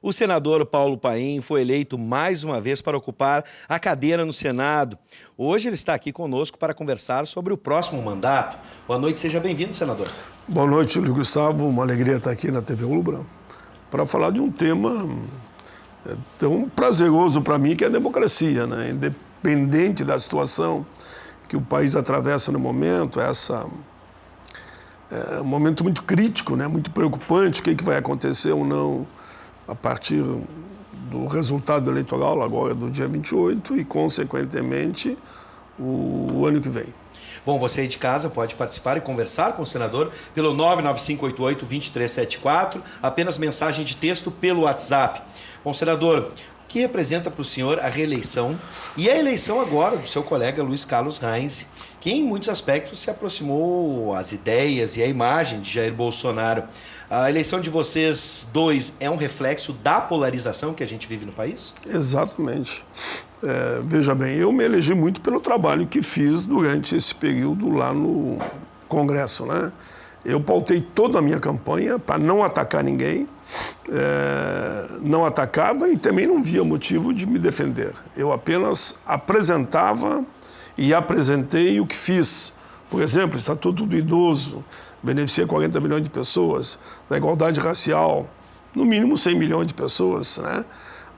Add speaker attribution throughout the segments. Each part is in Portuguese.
Speaker 1: O senador Paulo Paim foi eleito mais uma vez para ocupar a cadeira no Senado. Hoje ele está aqui conosco para conversar sobre o próximo mandato. Boa noite, seja bem-vindo, senador.
Speaker 2: Boa noite, Luiz Gustavo. Uma alegria estar aqui na TV Ubra para falar de um tema tão prazeroso para mim, que é a democracia, né? Independente da situação que o país atravessa no momento, é um momento muito crítico, né? Muito preocupante, o que vai acontecer ou não a partir do resultado eleitoral, agora do dia 28 e, consequentemente, o ano que vem.
Speaker 1: Bom, você aí de casa pode participar e conversar com o senador pelo 99588-2374, apenas mensagem de texto pelo WhatsApp. Bom, senador, o que representa para o senhor a reeleição e a eleição agora do seu colega Luiz Carlos Reins, que em muitos aspectos se aproximou às ideias e à imagem de Jair Bolsonaro? A eleição de vocês dois é um reflexo da polarização que a gente vive no país?
Speaker 2: Exatamente. Veja bem, eu me elegi muito pelo trabalho que fiz durante esse período lá no Congresso, né? Eu pautei toda a minha campanha para não atacar ninguém, não atacava e também não via motivo de me defender. Eu apenas apresentava e apresentei o que fiz. Por exemplo, o Estatuto do Idoso beneficia 40 milhões de pessoas, da igualdade racial, no mínimo 100 milhões de pessoas, né?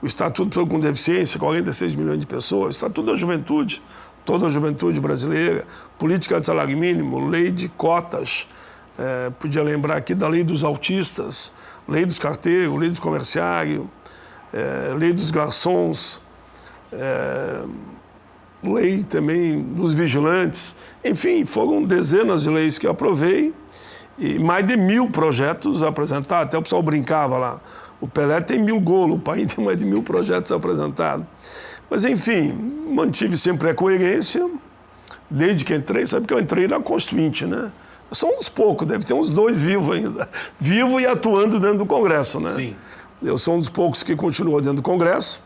Speaker 2: O Estatuto de Pessoa com Deficiência, 46 milhões de pessoas, o Estatuto da Juventude, toda a juventude brasileira, política de salário mínimo, lei de cotas, podia lembrar aqui da lei dos autistas, lei dos carteiros, lei dos comerciários, lei dos garçons, lei também dos vigilantes. Enfim, foram dezenas de leis que eu aprovei e mais de 1000 projetos apresentados. Até o pessoal brincava lá, o Pelé tem 1000 golos, o Paim tem mais de 1000 projetos apresentados. Mas, enfim, mantive sempre a coerência, desde que entrei. Sabe que eu entrei na Constituinte, né? São uns poucos, deve ter uns 2 vivos ainda, vivo e atuando dentro do Congresso, né?
Speaker 1: Sim.
Speaker 2: Eu sou um dos poucos que continua dentro do Congresso.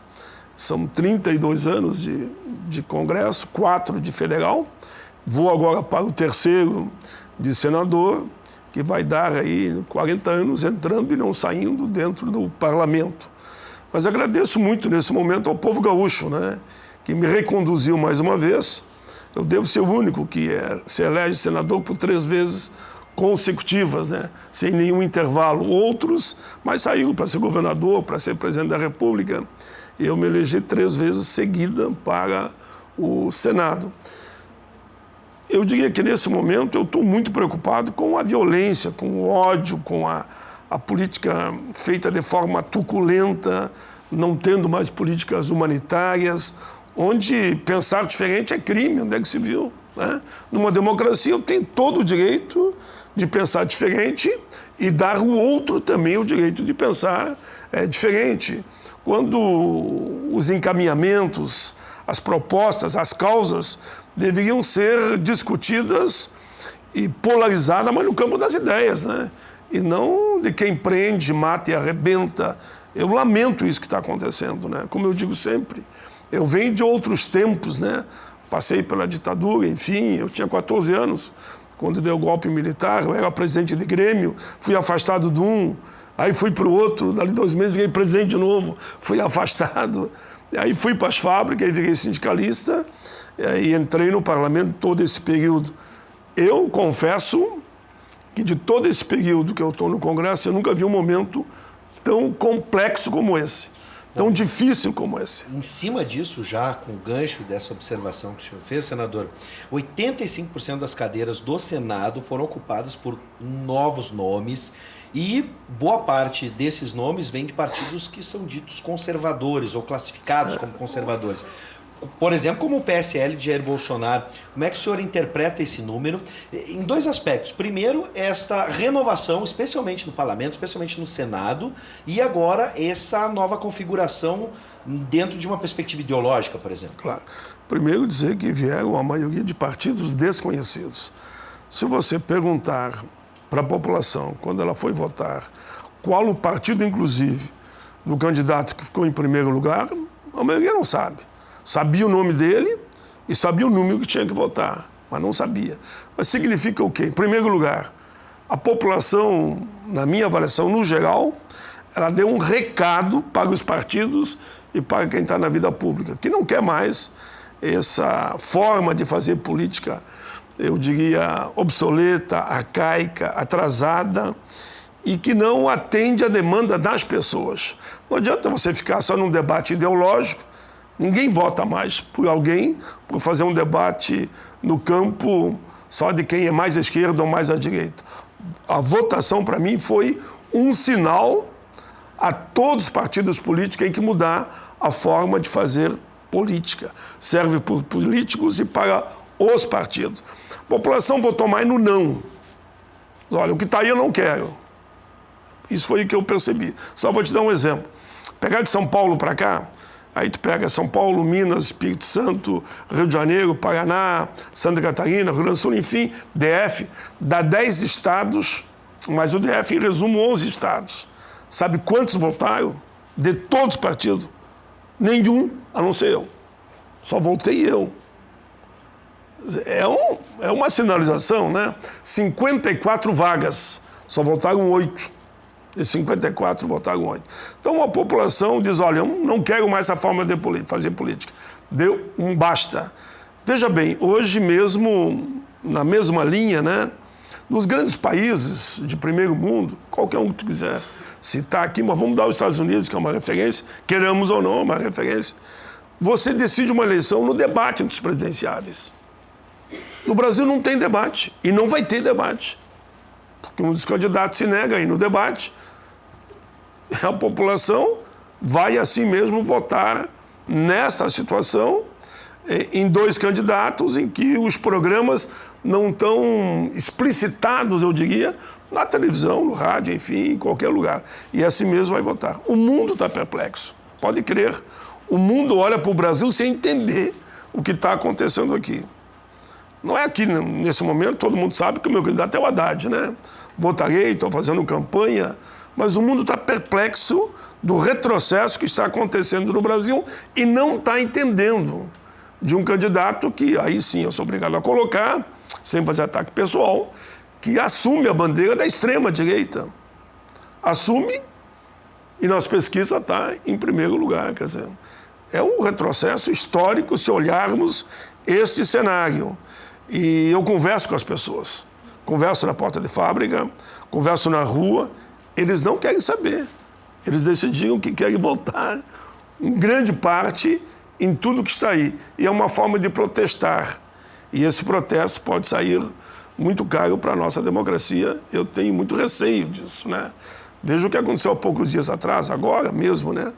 Speaker 2: São 32 anos de Congresso, 4 de federal. Vou agora para o 3º de senador, que vai dar aí 40 anos entrando e não saindo dentro do parlamento. Mas agradeço muito nesse momento ao povo gaúcho, né, que me reconduziu mais uma vez. Eu devo ser o único que se elege senador por 3 vezes consecutivas, né, sem nenhum intervalo. Outros, mas saíram para ser governador, para ser presidente da República. Eu me elegi 3 vezes seguida para o Senado. Eu diria que nesse momento eu estou muito preocupado com a violência, com o ódio, com a política feita de forma truculenta, não tendo mais políticas humanitárias, onde pensar diferente é crime, onde é que se viu, né? Numa democracia eu tenho todo o direito de pensar diferente e dar ao outro também o direito de pensar diferente. Quando os encaminhamentos, as propostas, as causas deveriam ser discutidas e polarizadas, mas no campo das ideias, né? E não de quem prende, mata e arrebenta. Eu lamento isso que está acontecendo, né? Como eu digo sempre, eu venho de outros tempos, né? Passei pela ditadura, enfim, eu tinha 14 anos quando deu o golpe militar, eu era presidente de Grêmio, fui afastado de um, aí fui para o outro, dali 2 meses virei presidente de novo, fui afastado, aí fui para as fábricas, virei sindicalista, e entrei no parlamento todo esse período. Eu confesso que de todo esse período que eu estou no Congresso, eu nunca vi um momento tão complexo como esse, tão difícil como esse.
Speaker 1: Em cima disso, já com o gancho dessa observação que o senhor fez, senador, 85% das cadeiras do Senado foram ocupadas por novos nomes e boa parte desses nomes vem de partidos que são ditos conservadores ou classificados como conservadores. Por exemplo, como o PSL de Jair Bolsonaro. Como é que o senhor interpreta esse número? Em 2 aspectos. Primeiro, esta renovação, especialmente no parlamento, especialmente no Senado, e agora essa nova configuração dentro de uma perspectiva ideológica, por exemplo.
Speaker 2: Claro. Primeiro, dizer que vieram a maioria de partidos desconhecidos. Se você perguntar para a população, quando ela foi votar, qual o partido, inclusive, do candidato que ficou em primeiro lugar, a maioria não sabe. Sabia o nome dele e sabia o número que tinha que votar, mas não sabia. Mas significa o quê? Em primeiro lugar, a população, na minha avaliação, no geral, ela deu um recado para os partidos e para quem está na vida pública, que não quer mais essa forma de fazer política, eu diria, obsoleta, arcaica, atrasada, e que não atende à demanda das pessoas. Não adianta você ficar só num debate ideológico, ninguém vota mais por alguém, por fazer um debate no campo só de quem é mais à esquerda ou mais à direita. A votação, para mim, foi um sinal a todos os partidos políticos que tem que mudar a forma de fazer política. Serve para os políticos e para os partidos. A população votou mais no não. Olha, o que está aí eu não quero. Isso foi o que eu percebi. Só vou te dar um exemplo. Pegar de São Paulo para cá, aí tu pega São Paulo, Minas, Espírito Santo, Rio de Janeiro, Paraná, Santa Catarina, Rio Grande do Sul, enfim, DF, dá 10 estados, mas o DF, em resumo, 11 estados. Sabe quantos votaram? De todos os partidos? Nenhum, a não ser eu. Só votei eu. É uma sinalização, né? 54 vagas, só votaram 8. De 54, votaram 8. Então a população diz, olha, eu não quero mais essa forma de fazer política. Deu um basta. Veja bem, hoje mesmo, na mesma linha, né? Nos grandes países de primeiro mundo, qualquer um que tu quiser citar aqui, mas vamos dar os Estados Unidos, que é uma referência, queramos ou não, é uma referência. Você decide uma eleição no debate entre os presidenciáveis. No Brasil não tem debate, e não vai ter debate. Porque um dos candidatos se nega a ir no debate, a população vai assim mesmo votar nessa situação em 2 candidatos em que os programas não estão explicitados, eu diria, na televisão, no rádio, enfim, em qualquer lugar. E assim mesmo vai votar. O mundo está perplexo, pode crer. O mundo olha para o Brasil sem entender o que está acontecendo aqui. Não é aqui, nesse momento, todo mundo sabe que o meu candidato é o Haddad, né? Votarei, estou fazendo campanha, mas o mundo está perplexo do retrocesso que está acontecendo no Brasil e não está entendendo de um candidato que, aí sim, eu sou obrigado a colocar, sem fazer ataque pessoal, que assume a bandeira da extrema-direita. Assume e nas pesquisas está em primeiro lugar, quer dizer, é um retrocesso histórico se olharmos esse cenário. E eu converso com as pessoas, converso na porta de fábrica, converso na rua, eles não querem saber. Eles decidiram que querem votar, em grande parte, em tudo que está aí. E é uma forma de protestar. E esse protesto pode sair muito caro para a nossa democracia. Eu tenho muito receio disso, né? Veja o que aconteceu há poucos dias atrás, agora mesmo, né?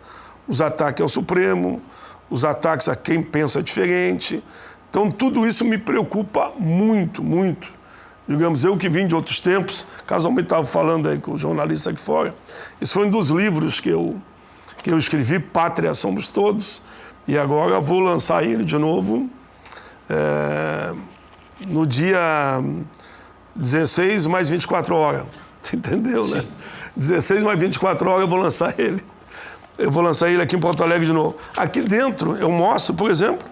Speaker 2: Os ataques ao Supremo, os ataques a quem pensa diferente. Então, tudo isso me preocupa muito, muito. Digamos, eu que vim de outros tempos, casualmente estava falando aí com o jornalista aqui fora, isso foi um dos livros que eu escrevi, Pátria Somos Todos, e agora vou lançar ele de novo no dia 16 mais 24 horas. Entendeu, né? 16 mais 24 horas eu vou lançar ele. Eu vou lançar ele aqui em Porto Alegre de novo. Aqui dentro eu mostro, por exemplo,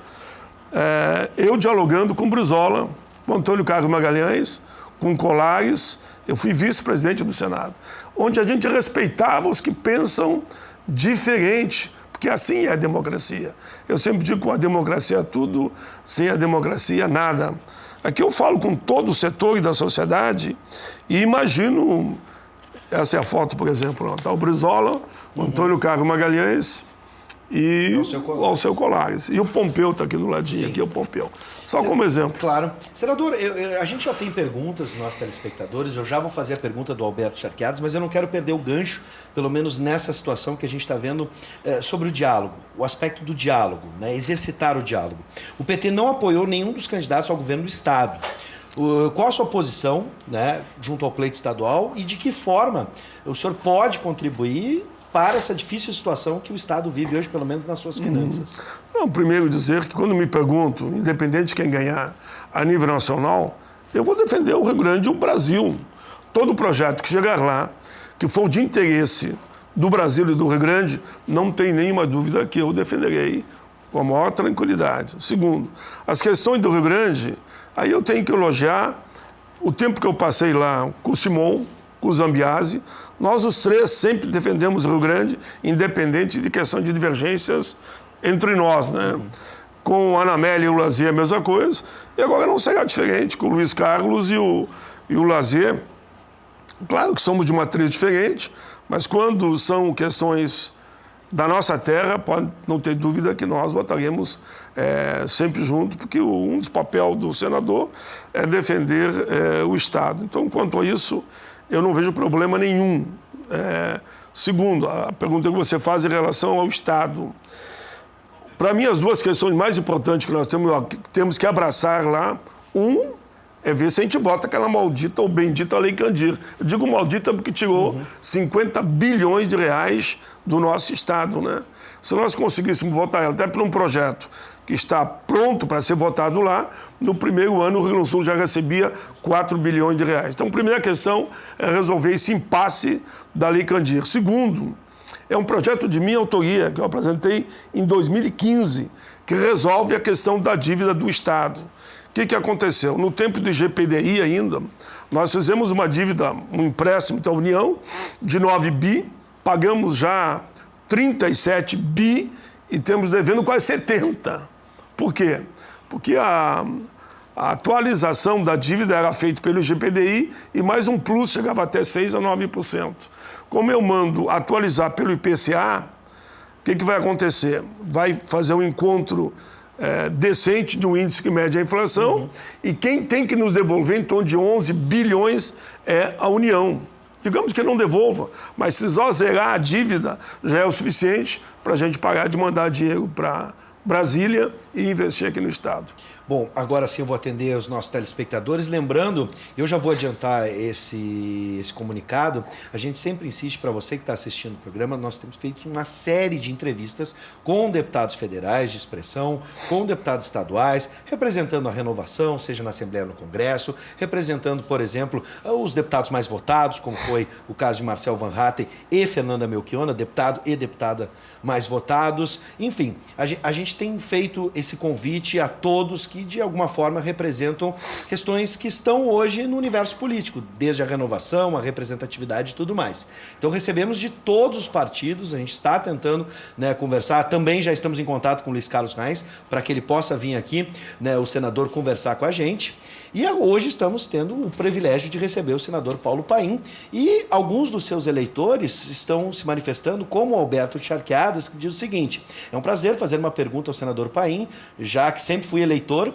Speaker 2: eu dialogando com Brizola, com Antônio Carlos Magalhães, com Colares, eu fui vice-presidente do Senado, onde a gente respeitava os que pensam diferente, porque assim é a democracia. Eu sempre digo que a democracia é tudo, sem a democracia nada. Aqui eu falo com todo o setor da sociedade e imagino, essa é a foto, por exemplo, está o Brizola, o Antônio Carlos Magalhães, e o Alceu Colares. E o Pompeu está aqui do ladinho, sim. Aqui é o Pompeu. Só como exemplo.
Speaker 1: Claro. Senador, a gente já tem perguntas dos nossos telespectadores, eu já vou fazer a pergunta do Alberto Charqueadas, mas eu não quero perder o gancho, pelo menos nessa situação que a gente está vendo, sobre o diálogo, o aspecto do diálogo, né, exercitar o diálogo. O PT não apoiou nenhum dos candidatos ao governo do Estado. Qual a sua posição, né, junto ao pleito estadual e de que forma o senhor pode contribuir para essa difícil situação que o Estado vive hoje, pelo menos nas suas finanças?
Speaker 2: Não, primeiro dizer que quando me pergunto, independente de quem ganhar a nível nacional, eu vou defender o Rio Grande e o Brasil. Todo projeto que chegar lá, que for de interesse do Brasil e do Rio Grande, não tem nenhuma dúvida que eu defenderei com a maior tranquilidade. Segundo, as questões do Rio Grande, aí eu tenho que elogiar o tempo que eu passei lá com o Simon, com o Zambiase. Nós, os três, sempre defendemos o Rio Grande, independente de questão de divergências entre nós, né? Com a Ana Amélia e o Lazier, a mesma coisa. E agora não será diferente com o Luiz Carlos e o Lazier. Claro que somos de matriz diferente, mas quando são questões da nossa terra, pode não ter dúvida que nós votaremos sempre junto, porque um dos papéis do senador é defender o Estado. Então, quanto a isso, eu não vejo problema nenhum. Segundo, a pergunta que você faz em relação ao Estado. Para mim, as duas questões mais importantes que nós temos que abraçar lá, é ver se a gente vota aquela maldita ou bendita Lei Candir. Eu digo maldita porque tirou 50 bilhões de reais do nosso Estado, né? Se nós conseguíssemos votar ela até por um projeto que está pronto para ser votado lá, no primeiro ano o Rio Grande do Sul já recebia 4 bilhões de reais. Então, a primeira questão é resolver esse impasse da Lei Candir. Segundo, é um projeto de minha autoria, que eu apresentei em 2015, que resolve a questão da dívida do Estado. O que aconteceu? No tempo do IGPDI ainda, nós fizemos uma dívida, um empréstimo da União de 9 bi, pagamos já 37 bi e temos devendo quase 70. Por quê? Porque a atualização da dívida era feita pelo IGPDI e mais um plus chegava até 6% a 9%. Como eu mando atualizar pelo IPCA, o que vai acontecer? Vai fazer um encontro decente de um índice que mede a inflação, e quem tem que nos devolver em torno de 11 bilhões é a União. Digamos que não devolva, mas se só zerar a dívida já é o suficiente para a gente parar de mandar dinheiro para Brasília e investir aqui no Estado.
Speaker 1: Bom, agora sim eu vou atender os nossos telespectadores. Lembrando, eu já vou adiantar esse comunicado. A gente sempre insiste para você que está assistindo o programa, nós temos feito uma série de entrevistas com deputados federais de expressão, com deputados estaduais, representando a renovação, seja na Assembleia ou no Congresso, representando, por exemplo, os deputados mais votados, como foi o caso de Marcel Van Hatten e Fernanda Melchiona, deputado e deputada mais votados. Enfim, a gente tem feito esse convite a todos que de alguma forma representam questões que estão hoje no universo político, desde a renovação, a representatividade e tudo mais. Então recebemos de todos os partidos, a gente está tentando conversar, também já estamos em contato com o Luiz Carlos Reis, para que ele possa vir aqui, o senador, conversar com a gente. E hoje estamos tendo o privilégio de receber o senador Paulo Paim, e alguns dos seus eleitores estão se manifestando, como o Alberto Charqueadas, que diz o seguinte: é um prazer fazer uma pergunta ao senador Paim, já que sempre fui eleitor.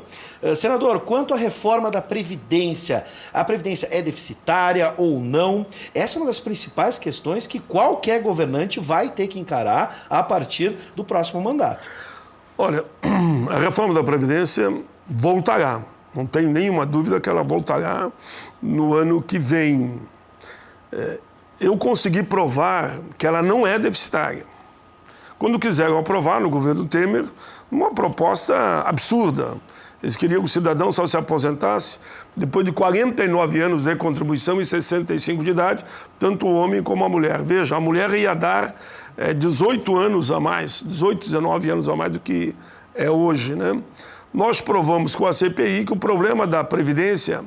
Speaker 1: Senador, quanto à reforma da Previdência, a Previdência é deficitária ou não? Essa é uma das principais questões que qualquer governante vai ter que encarar a partir do próximo mandato.
Speaker 2: Olha, a reforma da Previdência voltará. Não tenho nenhuma dúvida que ela voltará no ano que vem. Eu consegui provar que ela não é deficitária. Quando quiseram aprovar no governo Temer, uma proposta absurda. Eles queriam que o cidadão só se aposentasse depois de 49 anos de contribuição e 65 de idade, tanto o homem como a mulher. Veja, a mulher ia dar 18 anos a mais, 18, 19 anos a mais do que é hoje, né? Nós provamos com a CPI que o problema da Previdência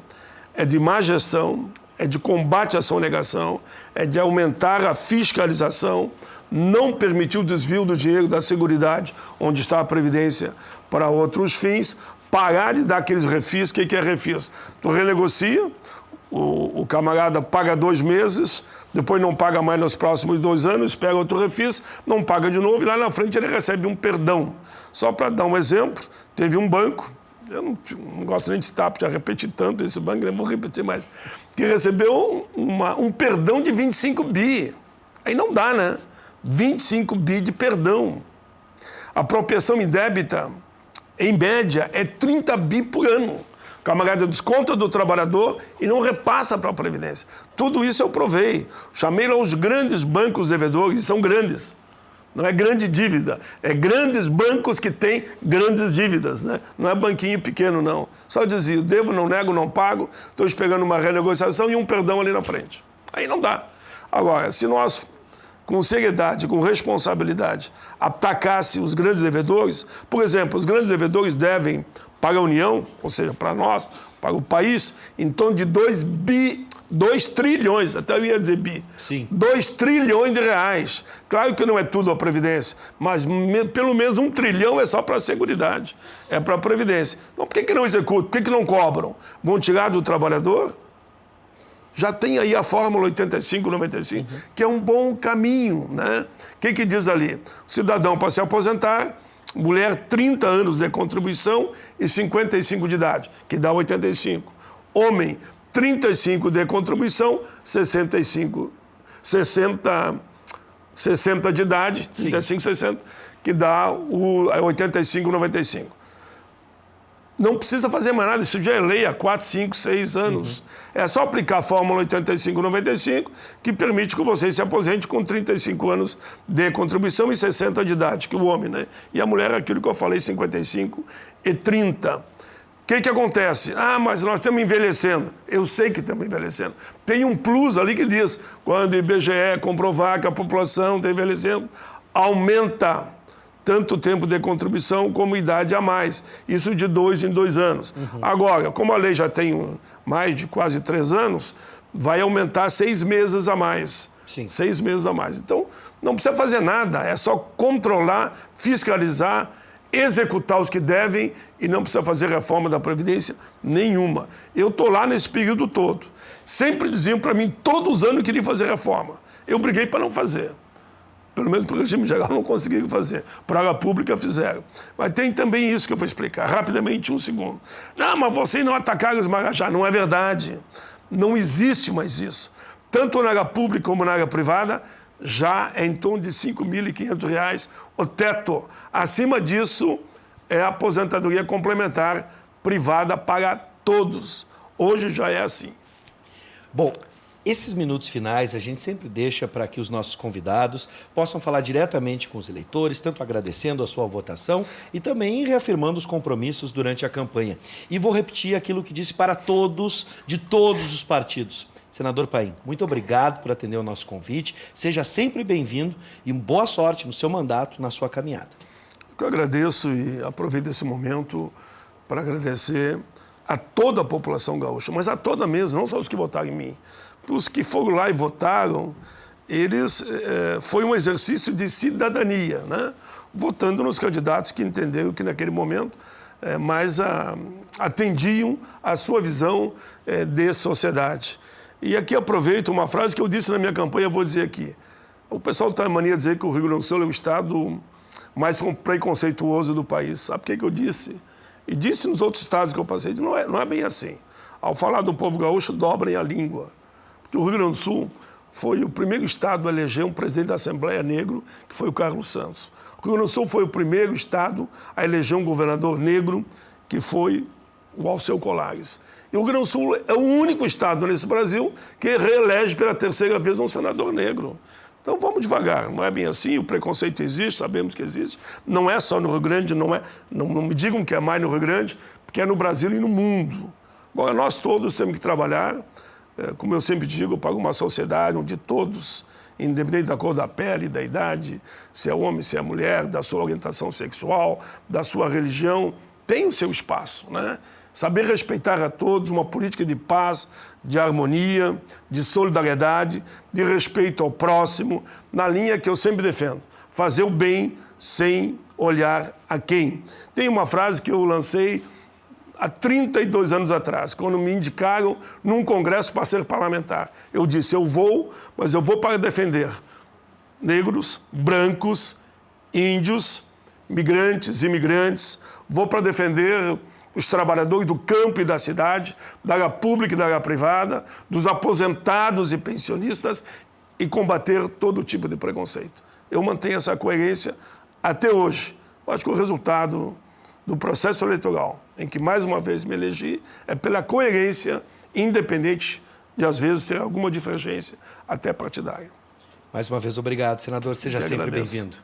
Speaker 2: é de má gestão, é de combate à sonegação, é de aumentar a fiscalização, não permitir o desvio do dinheiro da Seguridade, onde está a Previdência, para outros fins, parar de dar aqueles refis. O que é refis? Tu renegocia, o camarada paga 2 meses, depois não paga mais nos próximos 2 anos, pega outro refis, não paga de novo e lá na frente ele recebe um perdão. Só para dar um exemplo, teve um banco, eu não gosto nem de citar, já repeti tanto esse banco, nem vou repetir mais, que recebeu um perdão de 25 bi. Aí não dá, né? 25 bi de perdão. A propensão indébita, em média, é 30 bi por ano. O camarada desconta do trabalhador e não repassa para a Previdência. Tudo isso eu provei. Chamei lá os grandes bancos devedores, são grandes. Não é grande dívida, é grandes bancos que têm grandes dívidas, né? Não é banquinho pequeno, não. Só dizia, devo, não nego, não pago, estou esperando uma renegociação e um perdão ali na frente. Aí não dá. Agora, se nós, com seriedade, com responsabilidade, atacássemos os grandes devedores, por exemplo, os grandes devedores devem para a União, ou seja, para nós, para o país, em torno de 2 2 trilhões, até eu ia dizer bi.
Speaker 1: Sim.
Speaker 2: 2 trilhões de reais. Claro que não é tudo a Previdência, mas pelo menos 1 trilhão é só para a Seguridade, é para a Previdência. Então por que não executam? Por que não cobram? Vão tirar do trabalhador? Já tem aí a fórmula 85-95, que é um bom caminho, né? O que diz ali? O cidadão, para se aposentar, mulher 30 anos de contribuição e 55 de idade, que dá 85. Homem, 35 de contribuição, 60 de idade, 35, 60, que dá o 85-95. Não precisa fazer mais nada, isso já é lei há 4, 5, 6 anos. É só aplicar a fórmula 85-95, que permite que você se aposente com 35 anos de contribuição e 60 de idade, que o homem, né? E a mulher, aquilo que eu falei, 55 e 30. O que acontece? Ah, mas nós estamos envelhecendo. Eu sei que estamos envelhecendo. Tem um plus ali que diz, quando o IBGE comprovar que a população está envelhecendo, aumenta tanto tempo de contribuição como idade a mais. Isso de 2 em 2 anos. Agora, como a lei já tem mais de quase 3 anos, vai aumentar 6 meses a mais.
Speaker 1: Sim.
Speaker 2: 6 meses a mais. Então, não precisa fazer nada, é só controlar, fiscalizar, executar os que devem e não precisa fazer reforma da Previdência nenhuma. Eu estou lá nesse período todo. Sempre diziam para mim, todos os anos eu queria fazer reforma. Eu briguei para não fazer. Pelo menos para o regime geral não conseguiram fazer. Para a área pública fizeram. Mas tem também isso que eu vou explicar. Rapidamente, 1 segundo. Não, mas vocês não atacaram os Marajá. Não é verdade. Não existe mais isso. Tanto na área pública como na área privada, já é em torno de R$ 5.500 o teto. Acima disso, é a aposentadoria complementar privada para todos. Hoje já é assim.
Speaker 1: Bom, esses minutos finais a gente sempre deixa para que os nossos convidados possam falar diretamente com os eleitores, tanto agradecendo a sua votação e também reafirmando os compromissos durante a campanha. E vou repetir aquilo que disse para todos, de todos os partidos. Senador Paim, muito obrigado por atender o nosso convite. Seja sempre bem-vindo e boa sorte no seu mandato, na sua caminhada.
Speaker 2: Eu agradeço e aproveito esse momento para agradecer a toda a população gaúcha, mas a toda mesmo, não só os que votaram em mim. Os que foram lá e votaram, foi um exercício de cidadania, né? Votando nos candidatos que entenderam que naquele momento mais atendiam a sua visão de sociedade. E aqui aproveito uma frase que eu disse na minha campanha, vou dizer aqui. O pessoal tem a mania de dizer que o Rio Grande do Sul é o estado mais preconceituoso do país. Sabe o que eu disse? E disse nos outros estados que eu passei, não é bem assim. Ao falar do povo gaúcho, dobrem a língua. Porque o Rio Grande do Sul foi o primeiro estado a eleger um presidente da Assembleia negro, que foi o Carlos Santos. O Rio Grande do Sul foi o primeiro estado a eleger um governador negro, que foi o Alceu Colares. E o Rio Grande do Sul é o único estado nesse Brasil que reelege pela 3ª vez um senador negro. Então vamos devagar, não é bem assim, o preconceito existe, sabemos que existe. Não é só no Rio Grande, não me digam que é mais no Rio Grande, porque é no Brasil e no mundo. Agora, nós todos temos que trabalhar, como eu sempre digo, para uma sociedade onde todos, independente da cor da pele, da idade, se é homem, se é mulher, da sua orientação sexual, da sua religião, tem o seu espaço, né? Saber respeitar a todos, uma política de paz, de harmonia, de solidariedade, de respeito ao próximo, na linha que eu sempre defendo. Fazer o bem sem olhar a quem. Tem uma frase que eu lancei há 32 anos atrás, quando me indicaram num congresso para ser parlamentar. Eu disse, mas eu vou para defender negros, brancos, índios, migrantes, imigrantes, vou para defender os trabalhadores do campo e da cidade, da área pública e da área privada, dos aposentados e pensionistas e combater todo tipo de preconceito. Eu mantenho essa coerência até hoje. Eu acho que o resultado do processo eleitoral, em que mais uma vez me elegi, é pela coerência, independente de às vezes ter alguma divergência até partidária.
Speaker 1: Mais uma vez, obrigado, senador. Seja sempre bem-vindo.